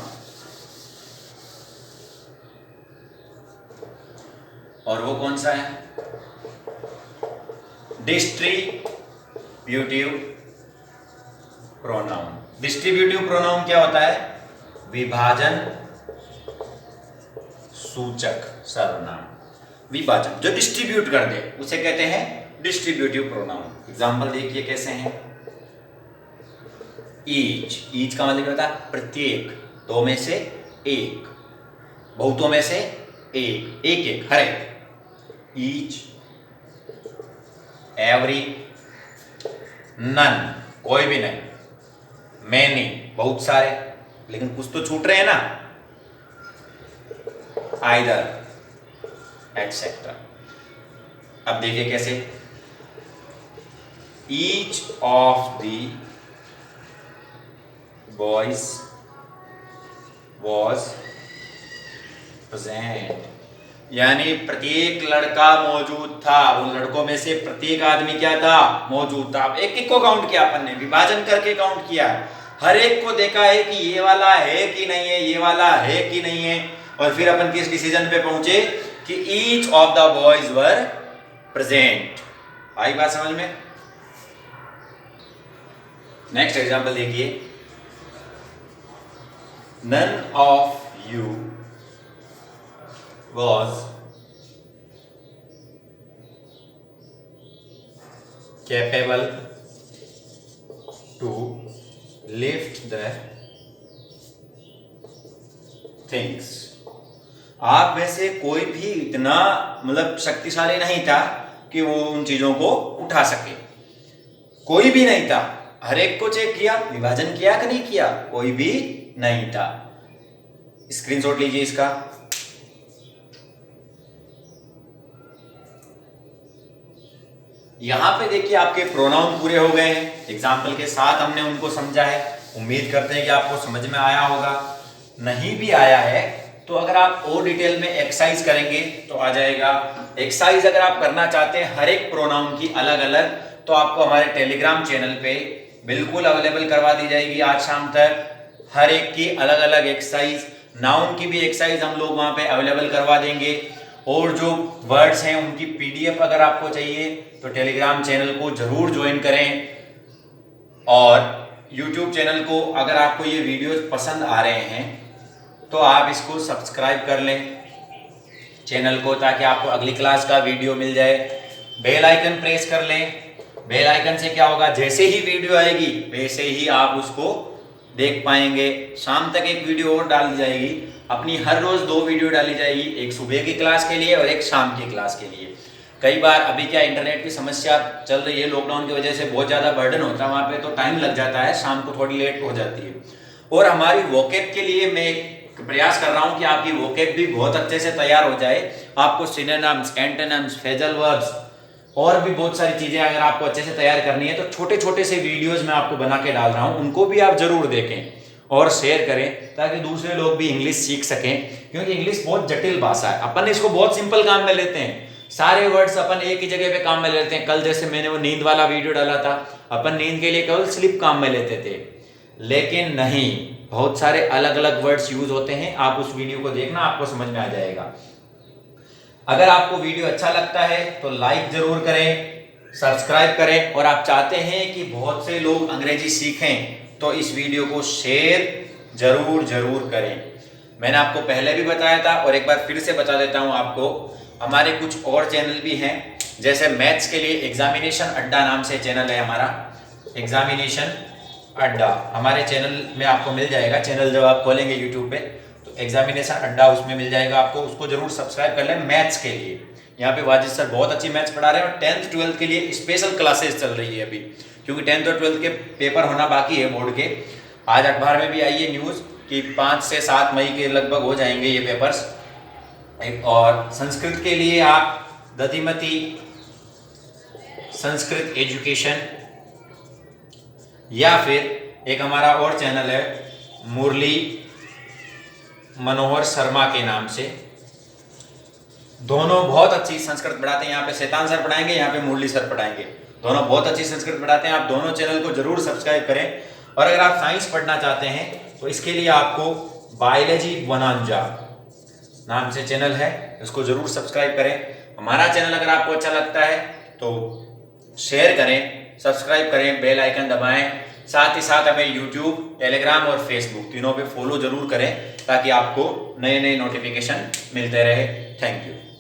और वो कौन सा है? Distributive pronoun. डिस्ट्रीब्यूटिव प्रोनाउन क्या होता है? विभाजन सूचक सर्वनाम। विभाजन जो डिस्ट्रीब्यूट कर दे उसे कहते हैं डिस्ट्रीब्यूटिव प्रोनाउन। एग्जांपल देखिए कैसे हैं। ईच, ईच का मतलब होता है प्रत्येक, दो में से एक, बहुतों में से एक, एक एक, हर एक। ईच, एवरी, नन, कोई भी नहीं, मैनी, बहुत सारे, लेकिन कुछ तो छूट रहे हैं ना, आइदर, एक्सेट्रा। अब देखिए कैसे। Each of the boys was present, यानी प्रत्येक लड़का मौजूद था, उन लड़कों में से प्रत्येक आदमी क्या था? मौजूद था। अब एक एक को काउंट किया अपन ने, विभाजन करके काउंट किया, हर एक को देखा है कि ये वाला है कि नहीं है, ये वाला है कि नहीं है, और फिर अपन किस डिसीजन पे पहुंचे कि each of the boys were present. आई बात समझ में? नेक्स्ट एग्जांपल देखिए। None of you was capable to lift the things, आप में से कोई भी इतना मतलब शक्तिशाली नहीं था कि वो उन चीजों को उठा सके। कोई भी नहीं था। हर एक को चेक किया, विभाजन किया कि नहीं किया? कोई भी नहीं था। स्क्रीनशॉट लीजिए इसका। यहां पे देखिए आपके प्रोनाउन पूरे हो गए हैं, एग्जाम्पल के साथ हमने उनको समझा है। उम्मीद करते हैं कि आपको समझ में आया होगा। नहीं भी आया है तो अगर आप और डिटेल में एक्सरसाइज करेंगे तो आ जाएगा। एक्सरसाइज अगर आप करना चाहते हैं हर एक प्रोनाउन की अलग अलग, तो आपको हमारे टेलीग्राम चैनल पे बिल्कुल अवेलेबल करवा दी जाएगी आज शाम तक। हर एक की अलग अलग एक्सरसाइज, नाउन की भी एक्सरसाइज हम लोग वहां पे अवेलेबल करवा देंगे, और जो वर्ड्स हैं उनकी पीडीएफ अगर आपको चाहिए तो टेलीग्राम चैनल को जरूर ज्वाइन करें। और यूट्यूब चैनल को अगर आपको ये वीडियोस पसंद आ रहे हैं तो आप इसको सब्सक्राइब कर लें चैनल को, ताकि आपको अगली क्लास का वीडियो मिल जाए। बेल आइकन प्रेस कर लें। बेल आइकन से क्या होगा, जैसे ही वीडियो आएगी वैसे ही आप उसको देख पाएंगे। शाम तक एक वीडियो और डाल दी जाएगी, अपनी हर रोज 2 वीडियो डाली जाएगी, एक सुबह की क्लास के लिए और एक शाम की क्लास के लिए। कई बार अभी क्या इंटरनेट की समस्या चल रही है, लॉकडाउन की वजह से बहुत ज़्यादा बर्डन होता है वहाँ पे, तो टाइम लग जाता है, शाम को थोड़ी लेट हो जाती है। और हमारी वोकैब के लिए मैं प्रयास कर रहा हूँ कि आपकी वोकैब भी बहुत अच्छे से तैयार हो जाए। आपको सिनोनिम्स, एंटोनिम्स, फ्रेजल वर्ब्स और भी बहुत सारी चीज़ें अगर आपको अच्छे से तैयार करनी है तो छोटे छोटे से वीडियोस मैं आपको बना के डाल रहा हूँ, उनको भी आप जरूर देखें और शेयर करें, ताकि दूसरे लोग भी इंग्लिश सीख सकें। क्योंकि इंग्लिश बहुत जटिल भाषा है, अपन इसको बहुत सिंपल काम में लेते हैं, सारे वर्ड्स अपन एक ही जगह पे काम में लेते हैं। कल जैसे मैंने वो नींद वाला वीडियो डाला था, अपन नींद के लिए केवल स्लिप काम में लेते थे, लेकिन नहीं, बहुत सारे अलग अलग वर्ड्स यूज होते हैं। आप उस वीडियो को देखना, आपको समझ में आ जाएगा। अगर आपको वीडियो अच्छा लगता है तो लाइक जरूर करें, सब्सक्राइब करें, और आप चाहते हैं कि बहुत से लोग अंग्रेजी सीखें तो इस वीडियो को शेयर जरूर जरूर करें। मैंने आपको पहले भी बताया था और एक बार फिर से बता देता हूं आपको, हमारे कुछ और चैनल भी हैं, जैसे मैथ्स के लिए एग्जामिनेशन अड्डा नाम से चैनल है हमारा, एग्जामिनेशन अड्डा हमारे चैनल में आपको मिल जाएगा। चैनल जब आप खोलेंगे यूट्यूब पे तो एग्जामिनेशन अड्डा उसमें मिल जाएगा आपको, उसको जरूर सब्सक्राइब कर लें। मैथ्स के लिए यहाँ पे वाजिद सर बहुत अच्छी मैथ्स पढ़ा रहे हैं, और 10th 12th के लिए स्पेशल क्लासेस चल रही है अभी, क्योंकि 10th और 12th के पेपर होना बाकी है बोर्ड के। आज अखबार में भी आई है न्यूज़ कि 5 से 7 मई के लगभग हो जाएंगे ये पेपर्स। और संस्कृत के लिए आप दधिमती संस्कृत एजुकेशन, या फिर एक हमारा और चैनल है मुरली मनोहर शर्मा के नाम से, दोनों बहुत अच्छी संस्कृत पढ़ाते हैं। यहाँ पे शैतान सर पढ़ाएंगे, यहाँ पे मुरली सर पढ़ाएंगे, दोनों बहुत अच्छी संस्कृत पढ़ाते हैं। आप दोनों चैनल को जरूर सब्सक्राइब करें। और अगर आप साइंस पढ़ना चाहते हैं तो इसके लिए आपको बायोलॉजी वनांजा नाम से चैनल है, इसको जरूर सब्सक्राइब करें। हमारा चैनल अगर आपको अच्छा लगता है तो शेयर करें, सब्सक्राइब करें, बेल आइकन दबाएं, साथ ही साथ हमें यूट्यूब, टेलीग्राम और फेसबुक तीनों पे फॉलो जरूर करें ताकि आपको नए नए नोटिफिकेशन मिलते रहे। Thank you.